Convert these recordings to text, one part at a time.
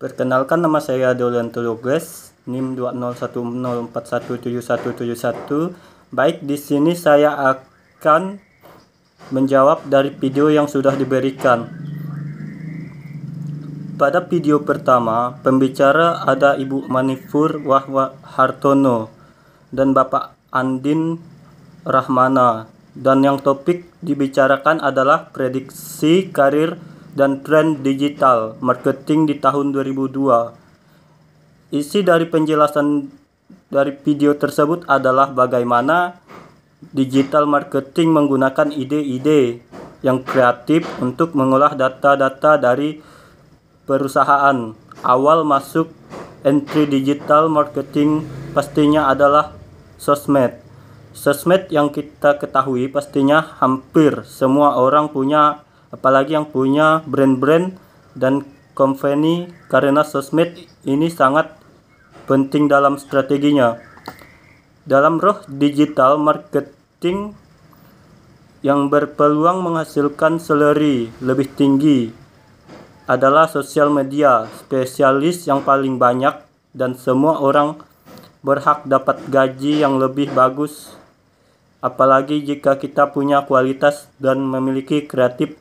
Perkenalkan, nama saya Dolian Tuluges, NIM 20110417171. Baik, di sini saya akan menjawab dari video yang sudah diberikan. Pada video pertama, pembicara ada Ibu Manifur Hartono dan Bapak Andin Rahmana, dan yang topik dibicarakan adalah prediksi karir dan tren digital marketing di tahun 2002. Isi dari penjelasan dari video tersebut adalah bagaimana digital marketing menggunakan ide-ide yang kreatif untuk mengolah data-data dari perusahaan. Awal masuk entry digital marketing pastinya adalah sosmed. Sosmed yang kita ketahui pastinya hampir semua orang punya, apalagi yang punya brand-brand dan company, karena sosmed ini sangat penting dalam strateginya. Dalam roh digital marketing yang berpeluang menghasilkan salary lebih tinggi adalah sosial media, spesialis yang paling banyak, dan semua orang berhak dapat gaji yang lebih bagus, apalagi jika kita punya kualitas dan memiliki kreatif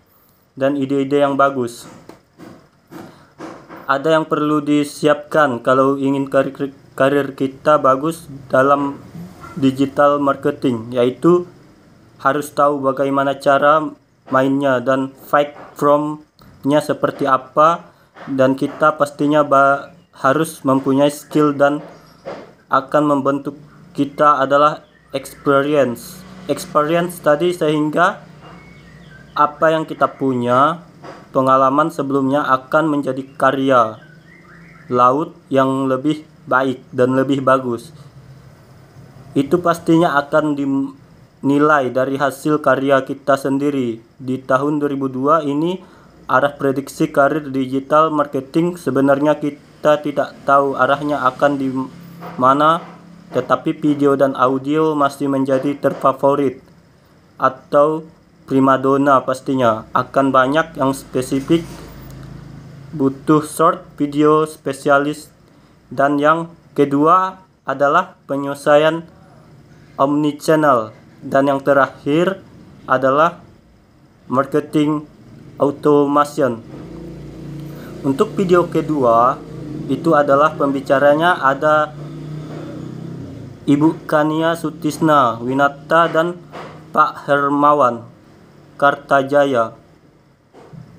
dan ide-ide yang bagus. Ada yang perlu disiapkan kalau ingin karir kita bagus dalam digital marketing, yaitu harus tahu bagaimana cara mainnya dan fight from-nya seperti apa, dan kita pastinya harus mempunyai skill dan akan membentuk kita adalah experience tadi, sehingga apa yang kita punya pengalaman sebelumnya akan menjadi karya laut yang lebih baik dan lebih bagus. Itu pastinya akan dinilai dari hasil karya kita sendiri. Di tahun 2002 ini, arah prediksi karir digital marketing sebenarnya kita tidak tahu arahnya akan di mana, tetapi video dan audio masih menjadi terfavorit atau primadona. Pastinya akan banyak yang spesifik, butuh short video spesialis, dan yang kedua adalah penyelesaian omnichannel, dan yang terakhir adalah marketing automation. Untuk video kedua itu adalah pembicaranya ada Ibu Kania Sutisna Winata dan Pak Hermawan Kartajaya,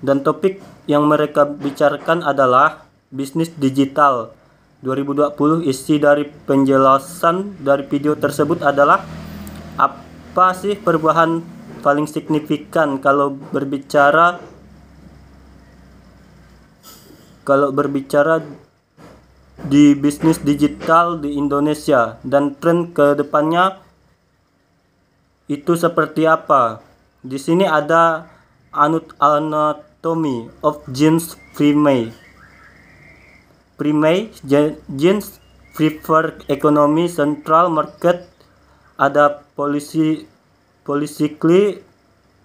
dan topik yang mereka bicarakan adalah bisnis digital 2020. Isi dari penjelasan dari video tersebut adalah apa sih perubahan paling signifikan kalau berbicara di bisnis digital di Indonesia, dan tren ke depannya itu seperti apa. Di sini ada Anatomy of Jeans Jeans Prefer Economy Central Market, ada politically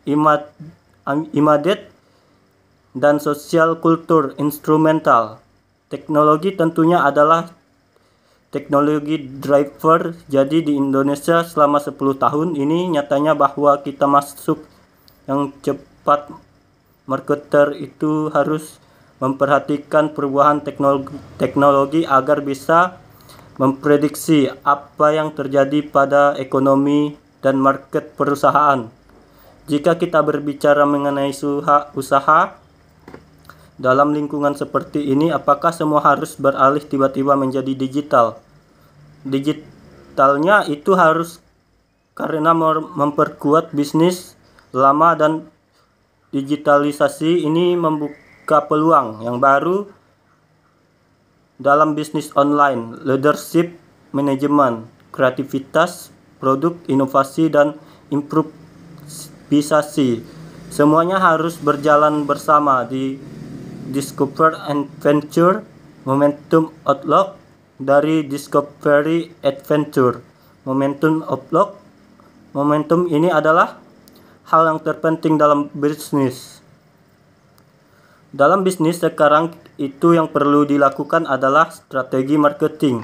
immediate, dan social culture instrumental. Teknologi tentunya adalah teknologi driver. Jadi di Indonesia selama 10 tahun ini nyatanya bahwa kita masuk yang cepat. Marketer itu harus memperhatikan perubahan teknologi agar bisa memprediksi apa yang terjadi pada ekonomi dan market perusahaan. Jika kita berbicara mengenai usaha dalam lingkungan seperti ini, apakah semua harus beralih tiba-tiba menjadi digital? Digitalnya itu harus karena memperkuat bisnis lama, dan digitalisasi ini membuka peluang yang baru dalam bisnis online, leadership, manajemen, kreativitas, produk, inovasi, dan improvisasi. Semuanya harus berjalan bersama di Discover and Venture Momentum Outlook. Dari Discovery Adventure Momentum Outlook. Momentum ini adalah hal yang terpenting dalam bisnis. Dalam bisnis sekarang itu yang perlu dilakukan adalah strategi marketing.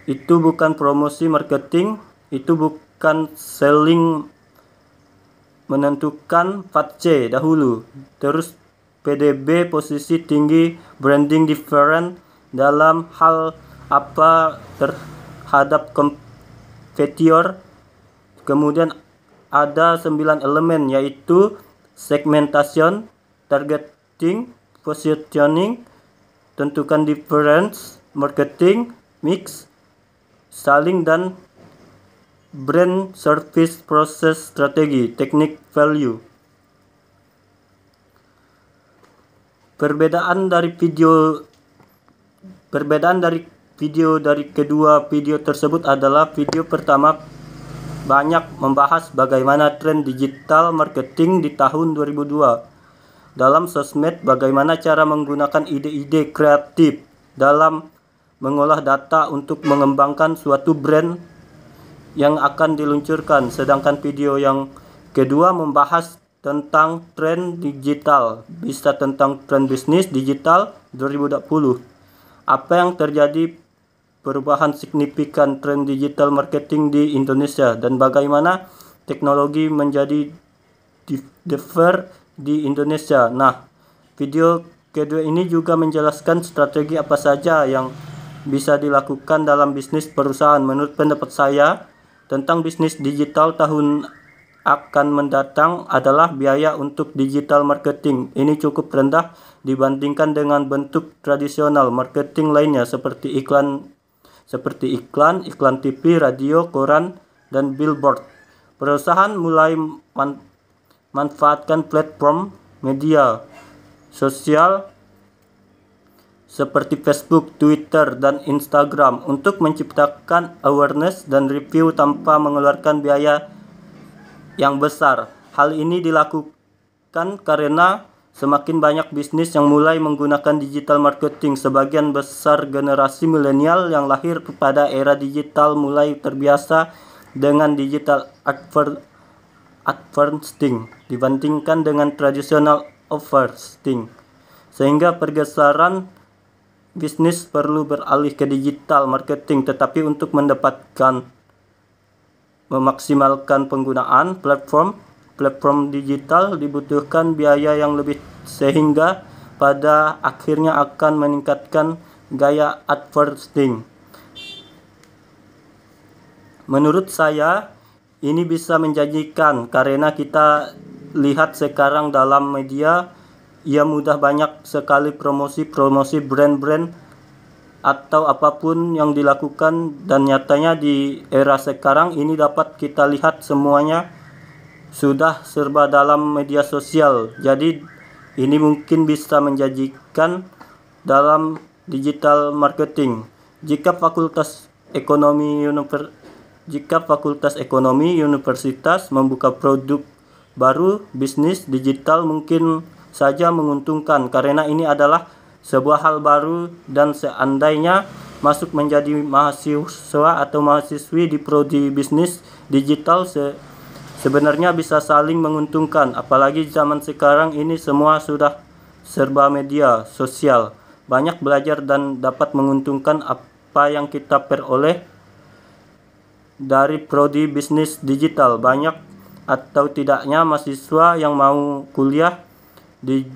Itu bukan promosi marketing, itu bukan selling, menentukan 4C dahulu. Terus PDB, posisi tinggi, branding different dalam hal apa terhadap kompetitor. Kemudian ada 9 elemen, yaitu segmentation, targeting, positioning, tentukan difference, marketing, mix, saling, dan brand, service, proses, strategi, teknik, value. Perbedaan dari kedua video tersebut adalah video pertama banyak membahas bagaimana tren digital marketing di tahun 2002 dalam sosmed, bagaimana cara menggunakan ide-ide kreatif dalam mengolah data untuk mengembangkan suatu brand yang akan diluncurkan. Sedangkan video yang kedua membahas tentang tren digital, bisa tentang tren bisnis digital 2020. Apa yang terjadi perubahan signifikan tren digital marketing di Indonesia dan bagaimana teknologi menjadi differ di Indonesia. Nah, video kedua ini juga menjelaskan strategi apa saja yang bisa dilakukan dalam bisnis perusahaan. Menurut pendapat saya tentang bisnis digital tahun akan mendatang adalah biaya untuk digital marketing ini cukup rendah dibandingkan dengan bentuk tradisional marketing lainnya seperti iklan TV, radio, koran, dan billboard. Perusahaan mulai manfaatkan platform media sosial seperti Facebook, Twitter, dan Instagram untuk menciptakan awareness dan review tanpa mengeluarkan biaya yang besar. Hal ini dilakukan karena semakin banyak bisnis yang mulai menggunakan digital marketing. Sebagian besar generasi milenial yang lahir pada era digital mulai terbiasa dengan digital advertising dibandingkan dengan tradisional advertising, sehingga pergeseran bisnis perlu beralih ke digital marketing. Tetapi untuk memaksimalkan penggunaan platform digital dibutuhkan biaya yang lebih, sehingga pada akhirnya akan meningkatkan gaya advertising. Menurut saya ini bisa menjanjikan karena kita lihat sekarang dalam media ia mudah banyak sekali promosi brand-brand atau apapun yang dilakukan, dan nyatanya di era sekarang ini dapat kita lihat semuanya sudah serba dalam media sosial. Jadi ini mungkin bisa menjanjikan dalam digital marketing. Jika Fakultas Ekonomi Universitas membuka produk baru, bisnis digital mungkin saja menguntungkan karena ini adalah sebuah hal baru, dan seandainya masuk menjadi mahasiswa atau mahasiswi di prodi bisnis digital sebenarnya bisa saling menguntungkan. Apalagi zaman sekarang ini semua sudah serba media sosial. Banyak belajar dan dapat menguntungkan apa yang kita peroleh dari prodi bisnis digital. Banyak atau tidaknya mahasiswa yang mau kuliah di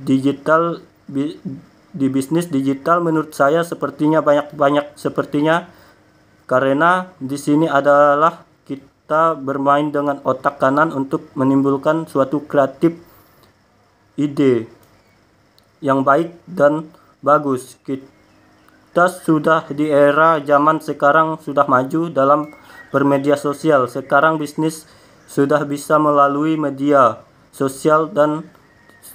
bisnis digital, menurut saya sepertinya banyak karena di sini adalah kita bermain dengan otak kanan untuk menimbulkan suatu kreatif ide yang baik dan bagus. Kita sudah di era zaman sekarang, sudah maju dalam bermedia sosial. Sekarang bisnis sudah bisa melalui media sosial, dan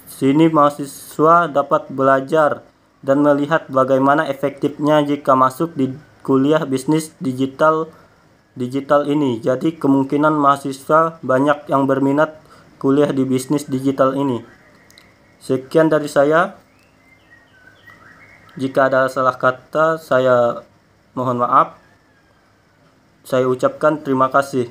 sini mahasiswa dapat belajar dan melihat bagaimana efektifnya jika masuk di kuliah bisnis digital ini. Jadi kemungkinan mahasiswa banyak yang berminat kuliah di bisnis digital ini. Sekian dari saya. Jika ada salah kata, saya mohon maaf. Saya ucapkan terima kasih.